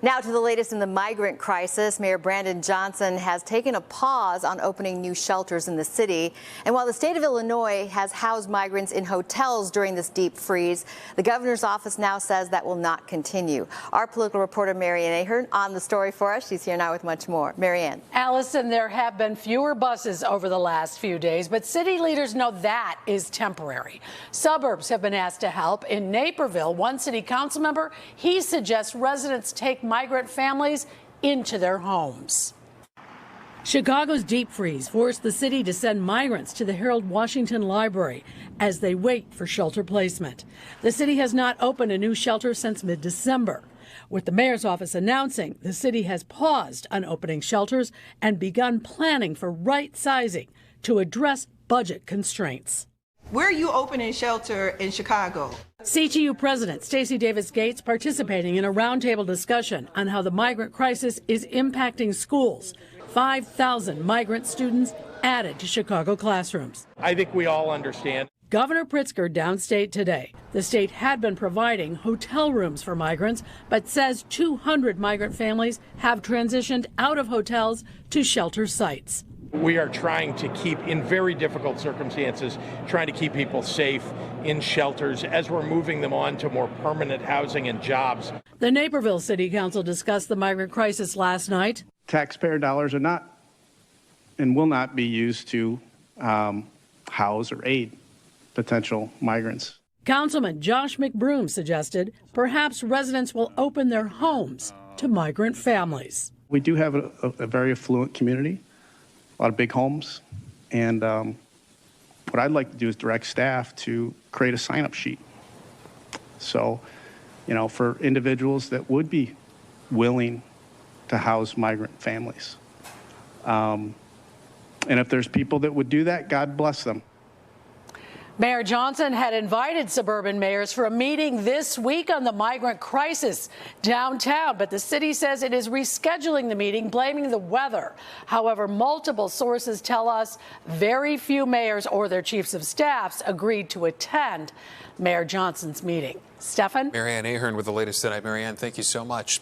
Now to the latest in the migrant crisis. Mayor Brandon Johnson has taken a pause on opening new shelters in the city. And while the state of Illinois has housed migrants in hotels during this deep freeze, the governor's office now says that will not continue. Our political reporter Marianne Ahern on the story for us. She's here now with much more. Marianne. Allison, there have been fewer buses over the last few days, but city leaders know that is temporary. Suburbs have been asked to help. In Naperville, one city council member, he suggests residents take migrant families into their homes. Chicago's deep freeze forced the city to send migrants to the Harold Washington Library as they wait for shelter placement. The city has not opened a new shelter since mid-December, with the mayor's office announcing the city has paused on opening shelters and begun planning for right-sizing to address budget constraints. Where are you opening shelter in Chicago? CTU President Stacey Davis Gates participating in a roundtable discussion on how the migrant crisis is impacting schools. 5,000 migrant students added to Chicago classrooms. I think we all understand. Governor Pritzker downstate today. The state had been providing hotel rooms for migrants, but says 200 migrant families have transitioned out of hotels to shelter sites. We are trying to keep, in very difficult circumstances, trying to keep people safe in shelters as we're moving them on to more permanent housing and jobs. The Naperville City Council discussed the migrant crisis last night. Taxpayer dollars are not and will not be used to house or aid potential migrants. Councilman Josh McBroom suggested perhaps residents will open their homes to migrant families. We do have a very affluent community. A lot of big homes, and what I'd like to do is direct staff to create a sign-up sheet. So, for individuals that would be willing to house migrant families. And if there's people that would do that, God bless them. Mayor Johnson had invited suburban mayors for a meeting this week on the migrant crisis downtown, but the city says it is rescheduling the meeting, blaming the weather. However, multiple sources tell us very few mayors or their chiefs of staffs agreed to attend Mayor Johnson's meeting. Stefan? Marianne Ahern with the latest tonight. Marianne, thank you so much.